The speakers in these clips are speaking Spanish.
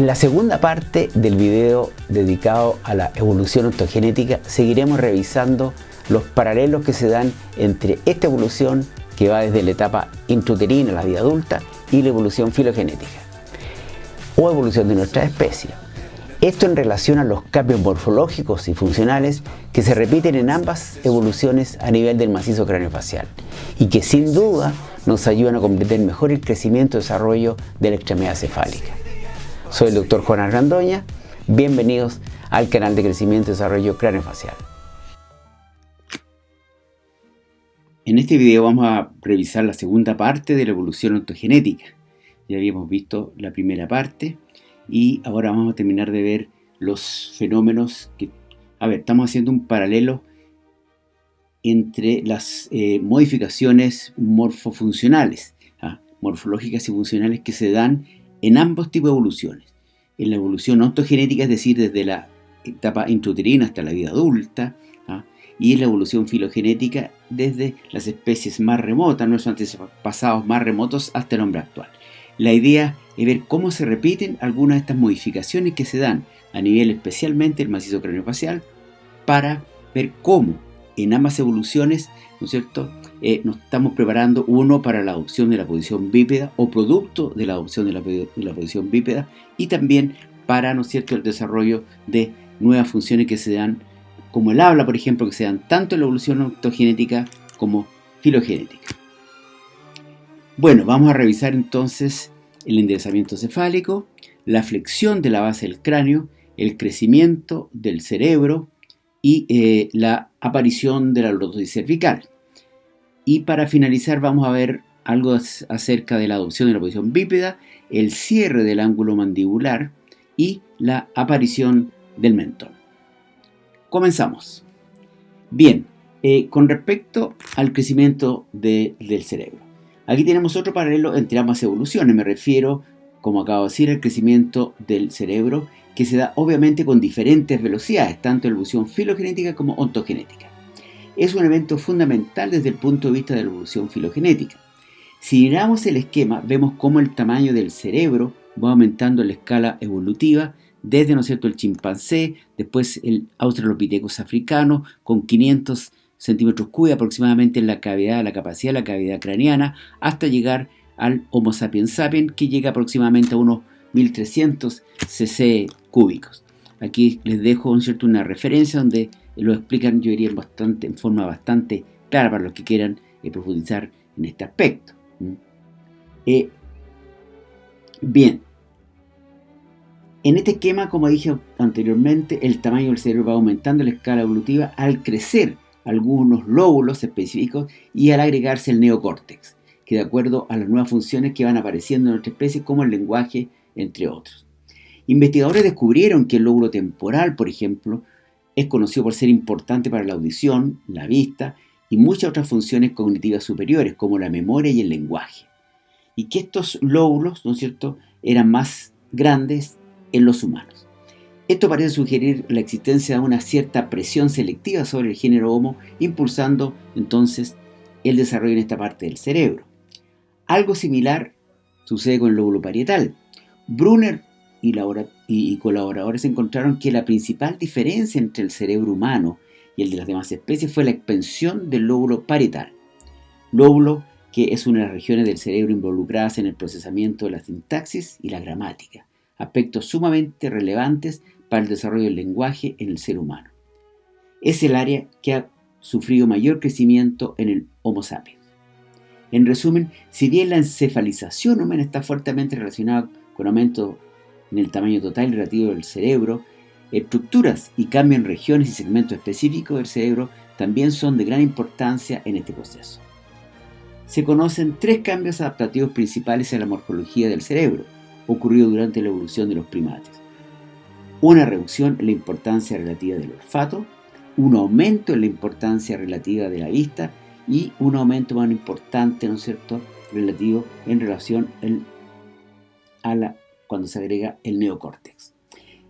la segunda parte del video dedicado a la evolución ontogenética seguiremos revisando los paralelos que se dan entre esta evolución que va desde la etapa intrauterina a la vida adulta y la evolución filogenética o evolución de nuestra especie. Esto en relación a los cambios morfológicos y funcionales que se repiten en ambas evoluciones a nivel del macizo craneofacial y que sin duda nos ayudan a comprender mejor el crecimiento y desarrollo de la extremidad cefálica. Soy el Dr. Juan Argandoña, bienvenidos al canal de crecimiento y desarrollo craneofacial. En este video vamos a revisar la segunda parte de la evolución ontogenética. Ya habíamos visto la primera parte y ahora vamos a terminar de ver los fenómenos que... estamos haciendo un paralelo entre las modificaciones morfofuncionales, morfológicas y funcionales que se dan en ambos tipos de evoluciones. En la evolución ontogenética, es decir, desde la etapa intrauterina hasta la vida adulta, y en la evolución filogenética desde las especies más remotas, nuestros antepasados más remotos, hasta el hombre actual. La idea es ver cómo se repiten algunas de estas modificaciones que se dan a nivel especialmente del macizo craneofacial para ver cómo en ambas evoluciones, ¿no es cierto?, nos estamos preparando uno para la adopción de la posición bípeda o producto de la adopción de la posición bípeda y también para, ¿no es cierto?, el desarrollo de nuevas funciones que se dan como el habla, por ejemplo, que se dan tanto en la evolución ontogenética como filogenética. Bueno, vamos a revisar entonces el enderezamiento cefálico, la flexión de la base del cráneo, el crecimiento del cerebro y la aparición de la lordosis cervical. Y para finalizar vamos a ver algo acerca de la adopción de la posición bípeda, el cierre del ángulo mandibular y la aparición del mentón. Comenzamos. Bien, con respecto al crecimiento del cerebro. Aquí tenemos otro paralelo entre ambas evoluciones. Me refiero, como acabo de decir, al crecimiento del cerebro que se da obviamente con diferentes velocidades, tanto en la evolución filogenética como ontogenética. Es un evento fundamental desde el punto de vista de la evolución filogenética. Si miramos el esquema, vemos cómo el tamaño del cerebro va aumentando en la escala evolutiva, desde, ¿no es cierto?, el chimpancé, después el Australopithecus africano, con 500 centímetros cúbicos aproximadamente en la capacidad de la cavidad craneana, hasta llegar al Homo sapiens sapiens, que llega aproximadamente a unos 1300 cc cúbicos. Aquí les dejo, ¿no es cierto?, una referencia donde lo explican, yo diría, en forma bastante clara para los que quieran profundizar en este aspecto. Bien. En este esquema, como dije anteriormente, el tamaño del cerebro va aumentando en la escala evolutiva al crecer algunos lóbulos específicos y al agregarse el neocórtex, que de acuerdo a las nuevas funciones que van apareciendo en nuestra especie, como el lenguaje, entre otros. Investigadores descubrieron que el lóbulo temporal, por ejemplo, es conocido por ser importante para la audición, la vista y muchas otras funciones cognitivas superiores, como la memoria y el lenguaje. Y que estos lóbulos, ¿no es cierto?, eran más grandes en los humanos. Esto parece sugerir la existencia de una cierta presión selectiva sobre el género Homo, impulsando entonces el desarrollo en esta parte del cerebro. Algo similar sucede con el lóbulo parietal. Brunner y colaboradores encontraron que la principal diferencia entre el cerebro humano y el de las demás especies fue la expansión del lóbulo parietal, lóbulo que es una de las regiones del cerebro involucradas en el procesamiento de la sintaxis y la gramática, aspectos sumamente relevantes para el desarrollo del lenguaje en el ser humano. Es el área que ha sufrido mayor crecimiento en el Homo sapiens. En resumen, si bien la encefalización humana está fuertemente relacionada con aumento en el tamaño total y relativo del cerebro, estructuras y cambios en regiones y segmentos específicos del cerebro también son de gran importancia en este proceso. Se conocen tres cambios adaptativos principales en la morfología del cerebro, ocurrido durante la evolución de los primates. Una reducción en la importancia relativa del olfato, un aumento en la importancia relativa de la vista y un aumento más importante, ¿no es cierto?, relativo en relación cuando se agrega el neocórtex.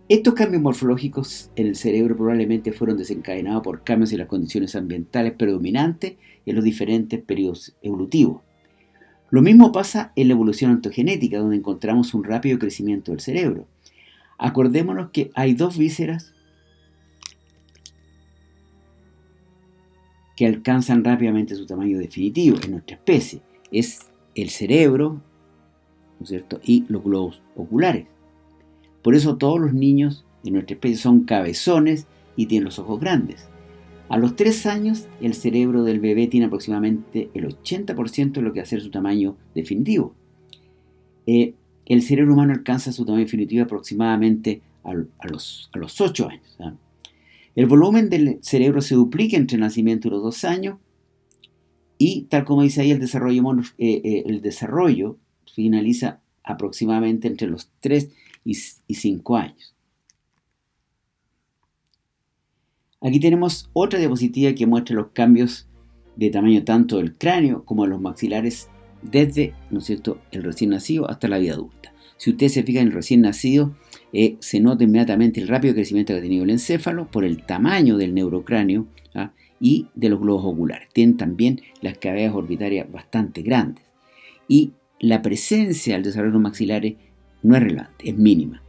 Estos cambios morfológicos en el cerebro probablemente fueron desencadenados por cambios en las condiciones ambientales predominantes en los diferentes periodos evolutivos. Lo mismo pasa en la evolución ontogenética, donde encontramos un rápido crecimiento del cerebro. Acordémonos que hay dos vísceras que alcanzan rápidamente su tamaño definitivo en nuestra especie. Es el cerebro, ¿no es cierto?, y los globos oculares. Por eso todos los niños de nuestra especie son cabezones y tienen los ojos grandes. A los 3 años, el cerebro del bebé tiene aproximadamente el 80% de lo que hace su tamaño definitivo. El cerebro humano alcanza su tamaño definitivo aproximadamente a los 8 años. ¿Sí? El volumen del cerebro se duplica entre el nacimiento y los 2 años y, tal como dice ahí, el desarrollo finaliza aproximadamente entre los 3 y 5 años. Aquí tenemos otra diapositiva que muestra los cambios de tamaño tanto del cráneo como de los maxilares desde, ¿no es cierto?, el recién nacido hasta la vida adulta. Si ustedes se fijan en el recién nacido, se nota inmediatamente el rápido crecimiento que ha tenido el encéfalo por el tamaño del neurocráneo, ¿ah?, y de los globos oculares. Tienen también las cavidades orbitarias bastante grandes. Y la presencia del desarrollo de los maxilares no es relevante, es mínima.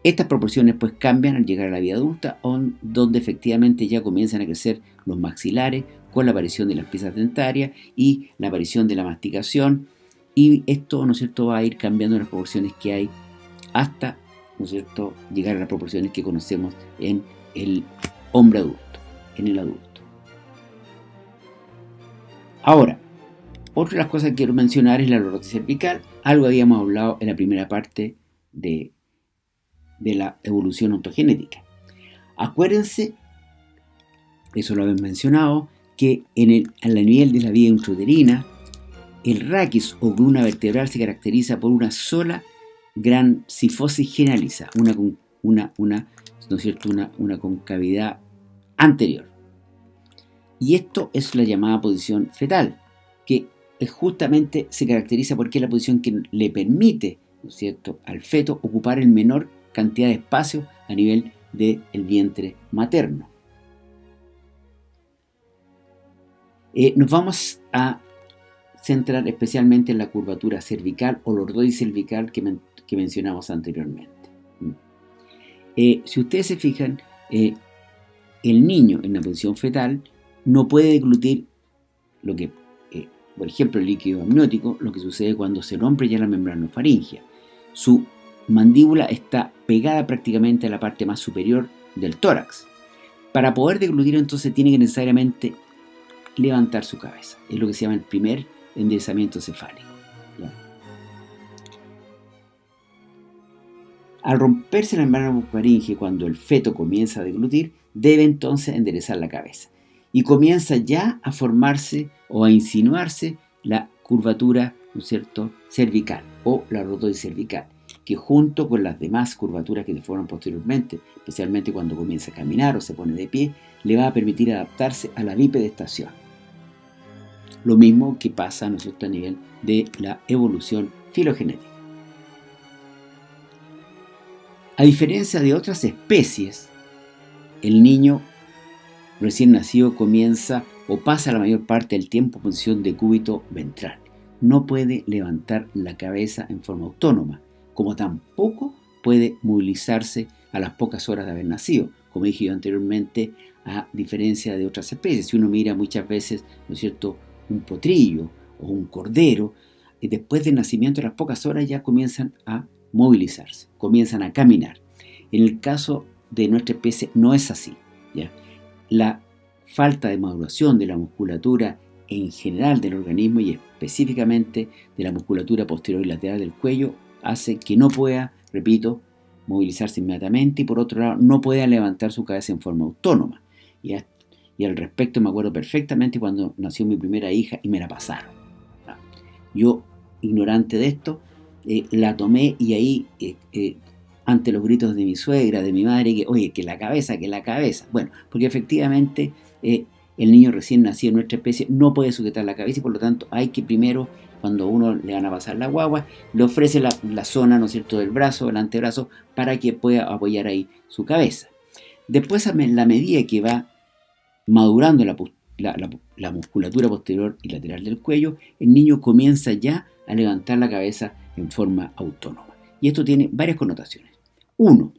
Estas proporciones pues cambian al llegar a la vida adulta, donde efectivamente ya comienzan a crecer los maxilares con la aparición de las piezas dentarias y la aparición de la masticación, y esto, ¿no es cierto?, va a ir cambiando las proporciones que hay hasta, ¿no es cierto?, llegar a las proporciones que conocemos en el hombre adulto, en el adulto. Ahora, otra de las cosas que quiero mencionar es la lordosis cervical. Algo habíamos hablado en la primera parte de la evolución ontogenética. Acuérdense, eso lo habíamos mencionado, que a nivel de la vía intrauterina, el raquis o columna vertebral se caracteriza por una sola gran sifosis generalizada, ¿no es cierto?, una concavidad anterior. Y esto es la llamada posición fetal, que justamente se caracteriza porque es la posición que le permite, ¿no es cierto?, al feto ocupar el menor cantidad de espacio a nivel del vientre materno. Nos vamos a centrar especialmente en la curvatura cervical o lordosis cervical que mencionamos anteriormente. Si ustedes se fijan, el niño en la posición fetal no puede deglutir lo que, por ejemplo, el líquido amniótico, lo que sucede cuando se rompe ya la membrana faríngea. Su mandíbula está pegada prácticamente a la parte más superior del tórax. Para poder deglutir, entonces, tiene que necesariamente levantar su cabeza. Es lo que se llama el primer enderezamiento cefálico. ¿Ya? Al romperse la membrana faríngea, cuando el feto comienza a deglutir, debe entonces enderezar la cabeza. Y comienza ya a formarse o a insinuarse la curvatura, ¿no es cierto?, cervical o la lordosis cervical, que junto con las demás curvaturas que se forman posteriormente, especialmente cuando comienza a caminar o se pone de pie, le va a permitir adaptarse a la bipedestación. Lo mismo que pasa, ¿no es cierto?, a nivel de la evolución filogenética. A diferencia de otras especies, el niño recién nacido comienza o pasa la mayor parte del tiempo en posición de cúbito ventral. No puede levantar la cabeza en forma autónoma, como tampoco puede movilizarse a las pocas horas de haber nacido, como dije yo anteriormente, a diferencia de otras especies. Si uno mira muchas veces, ¿no es cierto?, un potrillo o un cordero, y después del nacimiento, a las pocas horas ya comienzan a movilizarse, comienzan a caminar. En el caso de nuestra especie no es así, ¿ya? La falta de maduración de la musculatura en general del organismo y específicamente de la musculatura posterior y lateral del cuello hace que no pueda, repito, movilizarse inmediatamente y por otro lado no pueda levantar su cabeza en forma autónoma. Y al respecto me acuerdo perfectamente cuando nació mi primera hija y me la pasaron. Yo, ignorante de esto, la tomé y ahí, ante los gritos de mi suegra, de mi madre, que oye, que la cabeza. Bueno, porque efectivamente el niño recién nacido en nuestra especie no puede sujetar la cabeza y por lo tanto hay que primero, cuando uno le van a pasar la guagua, le ofrece la zona, ¿no es cierto?, del brazo, del antebrazo, para que pueda apoyar ahí su cabeza. Después, en la medida que va madurando la musculatura posterior y lateral del cuello, el niño comienza ya a levantar la cabeza en forma autónoma. Y esto tiene varias connotaciones. Uno,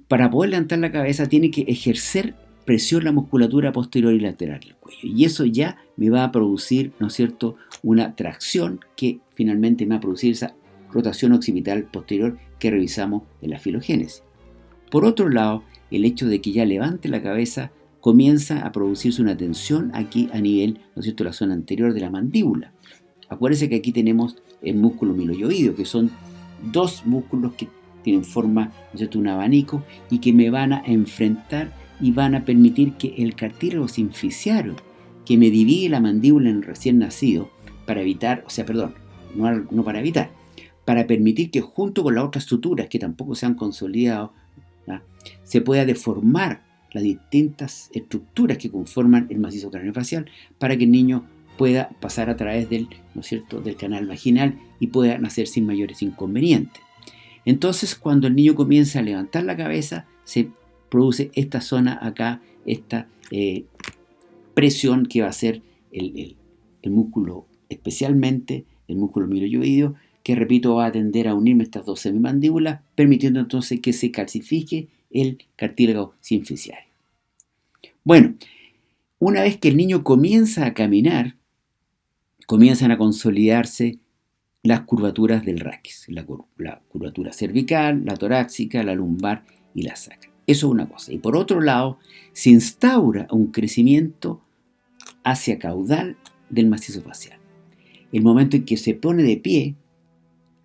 Para poder levantar la cabeza tiene que ejercer presión la musculatura posterior y lateral del cuello. Y eso ya me va a producir, ¿no es cierto?, una tracción que finalmente me va a producir esa rotación occipital posterior que revisamos en la filogénesis. Por otro lado, el hecho de que ya levante la cabeza comienza a producirse una tensión aquí a nivel, ¿no es cierto?, la zona anterior de la mandíbula. Acuérdense que aquí tenemos el músculo miloioideo, que son dos músculos que tienen forma, ¿no es cierto?, un abanico y que me van a enfrentar y van a permitir que el cartílago sinficiario, que me divide la mandíbula en recién nacido, para evitar, no para evitar, para permitir que junto con las otras suturas que tampoco se han consolidado, ¿ya?, se pueda deformar las distintas estructuras que conforman el macizo craneofacial para que el niño pueda pasar a través del, ¿no es cierto?, del canal vaginal y pueda nacer sin mayores inconvenientes. Entonces, cuando el niño comienza a levantar la cabeza, se produce esta zona acá, esta presión que va a ser el músculo, especialmente el músculo miloioideo, que, repito, va a tender a unirme estas dos semimandíbulas, permitiendo entonces que se calcifique el cartílago sinficiario. Bueno, una vez que el niño comienza a caminar, comienzan a consolidarse las curvaturas del raquis, la curvatura cervical, la torácica, la lumbar y la sacra. Eso es una cosa. Y por otro lado, se instaura un crecimiento hacia caudal del macizo facial. El momento en que se pone de pie,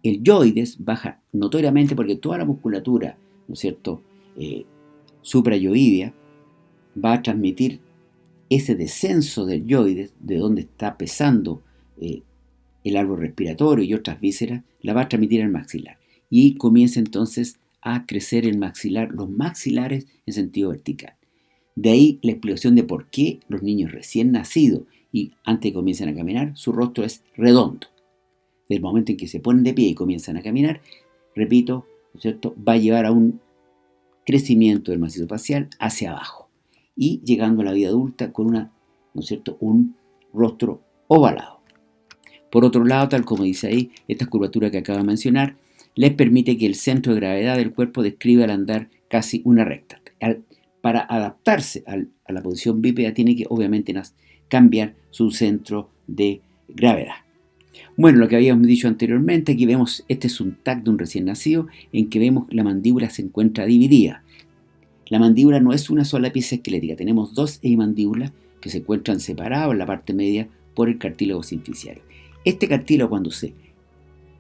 el yoides baja notoriamente porque toda la musculatura, ¿no es cierto?, suprayoidea va a transmitir ese descenso del yoides, de donde está pesando el árbol respiratorio y otras vísceras, la va a transmitir al maxilar. Y comienza entonces a crecer el maxilar, los maxilares en sentido vertical. De ahí la explicación de por qué los niños recién nacidos y antes de que comiencen a caminar, su rostro es redondo. Del momento en que se ponen de pie y comienzan a caminar, repito, ¿no es cierto?, va a llevar a un crecimiento del macizo facial hacia abajo y llegando a la vida adulta con ¿no es cierto?, un rostro ovalado. Por otro lado, tal como dice ahí, esta curvatura que acabo de mencionar les permite que el centro de gravedad del cuerpo describa al andar casi una recta. Para adaptarse a la posición bípeda tiene que obviamente cambiar su centro de gravedad. Bueno, lo que habíamos dicho anteriormente, aquí vemos, este es un TAC de un recién nacido, en que vemos la mandíbula se encuentra dividida. La mandíbula no es una sola pieza esquelética, tenemos dos hemimandíbulas que se encuentran separadas en la parte media por el cartílago sinficiario. Este cartílago, cuando se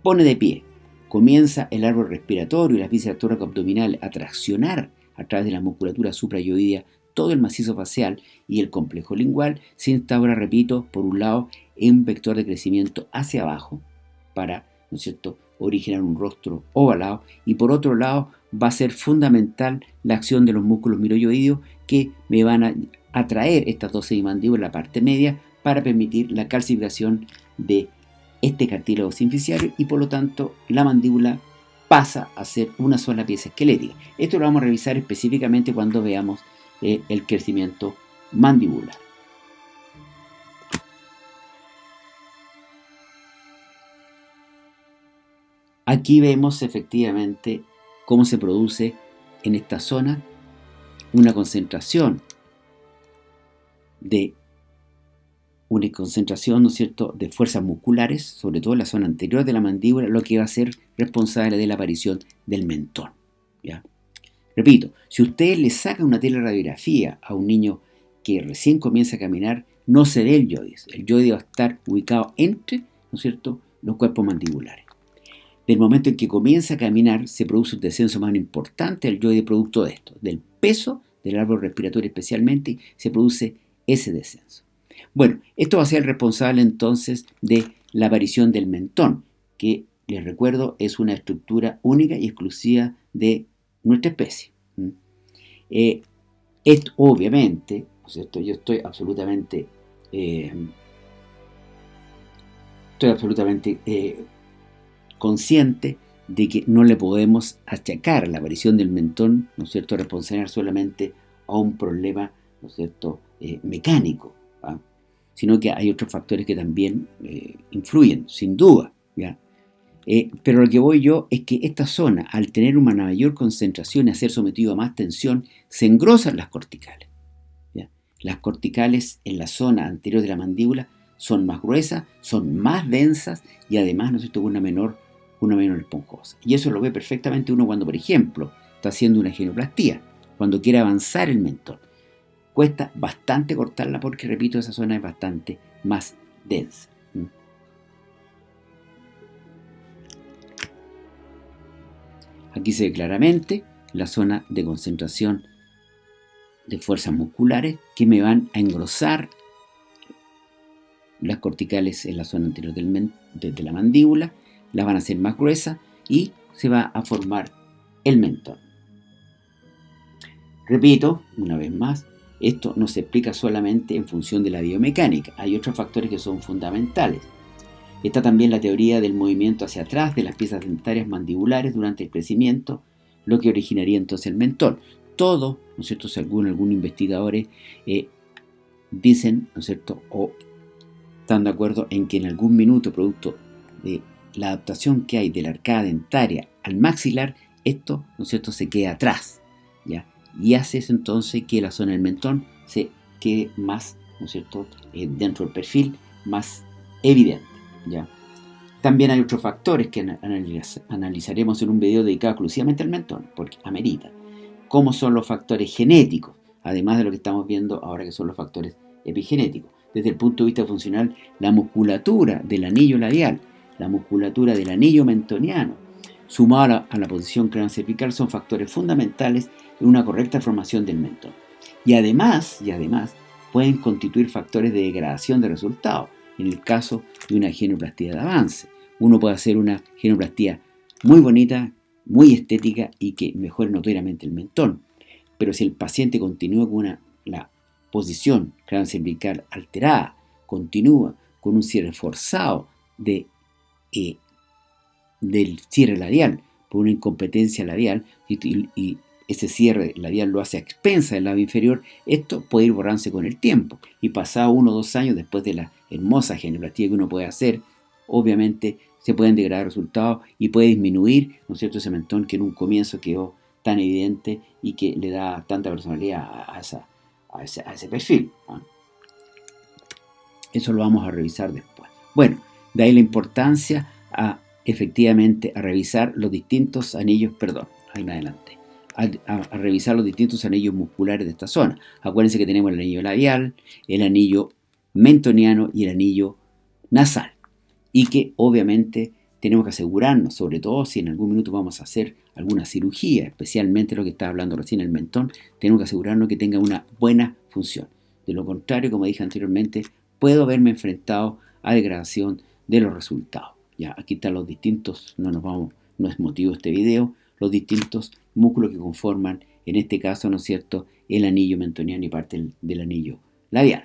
pone de pie, comienza el árbol respiratorio y las vísceras tóraco-abdominales a traccionar a través de la musculatura suprayoidea todo el macizo facial y el complejo lingual, se instaura, repito, por un lado, un vector de crecimiento hacia abajo para, ¿no es cierto?, originar un rostro ovalado, y por otro lado va a ser fundamental la acción de los músculos miloioideos que me van a atraer estas dos semimandíbulas en la parte media para permitir la calcificación de este cartílago sinficiario y por lo tanto la mandíbula pasa a ser una sola pieza esquelética. Esto lo vamos a revisar específicamente cuando veamos el crecimiento mandibular. Aquí vemos efectivamente cómo se produce en esta zona una concentración, ¿no es cierto?, de fuerzas musculares, sobre todo en la zona anterior de la mandíbula, lo que va a ser responsable de la aparición del mentón, ¿ya? Repito, si usted le saca una teleradiografía a un niño que recién comienza a caminar, no se ve el yoides. El yoides va a estar ubicado entre, ¿no es cierto?, los cuerpos mandibulares. Del momento en que comienza a caminar, se produce un descenso más importante del yoides producto de esto, del peso del árbol respiratorio especialmente, se produce ese descenso. Bueno, esto va a ser el responsable entonces de la aparición del mentón, que les recuerdo es una estructura única y exclusiva de nuestra especie. Esto, obviamente, ¿no es cierto?, yo estoy absolutamente consciente de que no le podemos achacar la aparición del mentón, ¿no es cierto?, responsabilizar solamente a un problema, ¿no es cierto?, mecánico, sino que hay otros factores que también influyen, sin duda, ¿ya? Pero lo que voy yo es que esta zona, al tener una mayor concentración y a ser sometido a más tensión, se engrosan las corticales. ¿Ya? Las corticales en la zona anterior de la mandíbula son más gruesas, son más densas y además, ¿no es cierto?, una menor esponjosa. Y eso lo ve perfectamente uno cuando, por ejemplo, está haciendo una genoplastía, cuando quiere avanzar el mentón. Cuesta bastante cortarla porque, repito, esa zona es bastante más densa. Aquí se ve claramente la zona de concentración de fuerzas musculares que me van a engrosar las corticales en la zona anterior de la mandíbula, las van a hacer más gruesas y se va a formar el mentón. Repito, una vez más, esto no se explica solamente en función de la biomecánica, hay otros factores que son fundamentales. Está también la teoría del movimiento hacia atrás de las piezas dentarias mandibulares durante el crecimiento, lo que originaría entonces el mentón. Todo, ¿no es cierto?, según algunos investigadores dicen, ¿no es cierto?, o están de acuerdo en que en algún minuto, producto de la adaptación que hay de la arcada dentaria al maxilar, esto, ¿no es cierto?, se queda atrás, ¿ya? Y hace eso entonces que la zona del mentón se quede más, ¿no es cierto?, dentro del perfil, más evidente, ¿ya? También hay otros factores que analizaremos en un video dedicado exclusivamente al mentón, porque amerita. ¿Cómo son los factores genéticos? Además de lo que estamos viendo ahora, que son los factores epigenéticos. Desde el punto de vista funcional, la musculatura del anillo labial, la musculatura del anillo mentoniano, sumado a la posición craneocervical, son factores fundamentales en una correcta formación del mentón. Y además, pueden constituir factores de degradación de resultados, en el caso de una genoplastía de avance. Uno puede hacer una genoplastía muy bonita, muy estética y que mejore notoriamente el mentón. Pero si el paciente continúa con la posición craneocervical alterada, continúa con un cierre forzado del cierre labial por una incompetencia labial y ese cierre labial lo hace a expensa del labio inferior, esto puede ir borrándose con el tiempo y pasado 1 o 2 años después de la hermosa genoplastía que uno puede hacer, obviamente se pueden degradar resultados y puede disminuir, ¿no es cierto?, ese mentón que en un comienzo quedó tan evidente y que le da tanta personalidad a ese perfil, ¿no? Eso lo vamos a revisar después. Bueno, de ahí la importancia efectivamente a revisar los distintos anillos, a revisar los distintos anillos musculares de esta zona. Acuérdense que tenemos el anillo labial, el anillo mentoniano y el anillo nasal. Y que obviamente tenemos que asegurarnos, sobre todo si en algún minuto vamos a hacer alguna cirugía, especialmente lo que estaba hablando recién, el mentón, tenemos que asegurarnos que tenga una buena función. De lo contrario, como dije anteriormente, puedo haberme enfrentado a degradación de los resultados. Ya, aquí están los distintos, no es motivo de este video, los distintos músculos que conforman, en este caso, ¿no es cierto?, el anillo mentoniano y parte del anillo labial.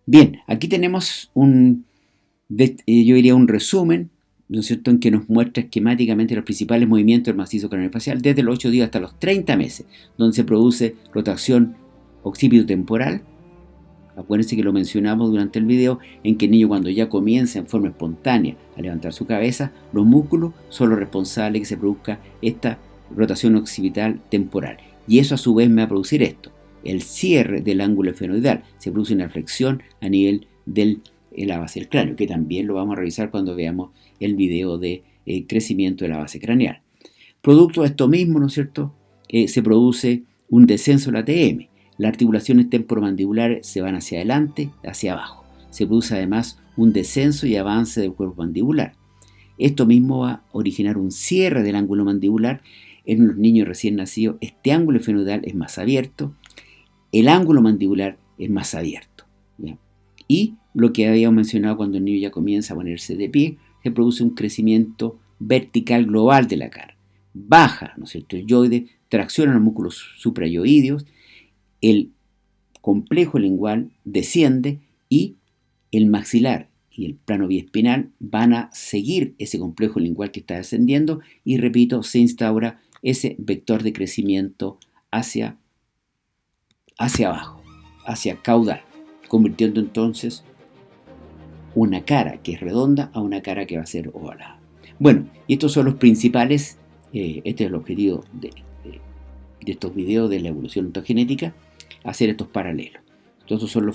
Bien, aquí tenemos yo diría un resumen, ¿no es cierto?, en que nos muestra esquemáticamente los principales movimientos del macizo craneofacial desde los 8 días hasta los 30 meses, donde se produce rotación occipitotemporal. Acuérdense que lo mencionamos durante el video, en que el niño cuando ya comienza en forma espontánea a levantar su cabeza, los músculos son los responsables de que se produzca esta rotación occipital temporal. Y eso a su vez me va a producir esto, el cierre del ángulo esfenoidal. Se produce una flexión a nivel de la base del cráneo, que también lo vamos a revisar cuando veamos el video de crecimiento de la base craneal. Producto de esto mismo, ¿no es cierto?, se produce un descenso de la TM. Las articulaciones temporomandibulares se van hacia adelante, hacia abajo. Se produce además un descenso y avance del cuerpo mandibular. Esto mismo va a originar un cierre del ángulo mandibular. En los niños recién nacidos, este ángulo esfenoidal es más abierto, el ángulo mandibular es más abierto, ¿ya? Y lo que habíamos mencionado, cuando el niño ya comienza a ponerse de pie, se produce un crecimiento vertical global de la cara. Baja, ¿no es cierto?, el yoide, tracciona los músculos suprayoideos, el complejo lingual desciende y el maxilar y el plano biespinal van a seguir ese complejo lingual que está descendiendo y, repito, se instaura ese vector de crecimiento hacia abajo, hacia caudal, convirtiendo entonces una cara que es redonda a una cara que va a ser ovalada. Bueno, y estos son los principales, este es el objetivo de estos videos de la evolución ontogenética, hacer estos paralelos. Entonces son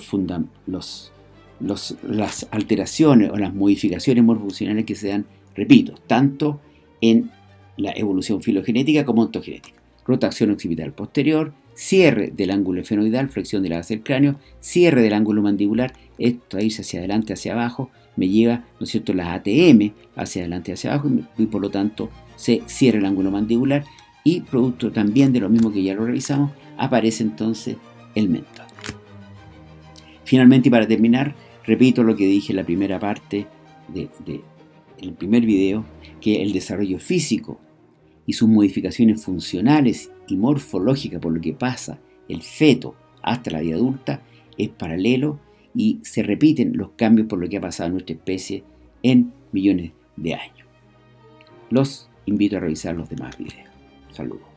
las alteraciones o las modificaciones morfofuncionales que se dan, repito, tanto en la evolución filogenética como ontogenética. Rotación occipital posterior, cierre del ángulo esfenoidal, flexión de la base del cráneo, cierre del ángulo mandibular, esto a irse hacia adelante, hacia abajo, me lleva, ¿no es cierto?, las ATM hacia adelante, hacia abajo, y por lo tanto se cierra el ángulo mandibular, y producto también de lo mismo que ya lo revisamos, aparece entonces el mentón. Finalmente, y para terminar, repito lo que dije en la primera parte del primer video, que el desarrollo físico y sus modificaciones funcionales y morfológicas por lo que pasa el feto hasta la vida adulta es paralelo y se repiten los cambios por lo que ha pasado en nuestra especie en millones de años. Los invito a revisar los demás videos. Saludos.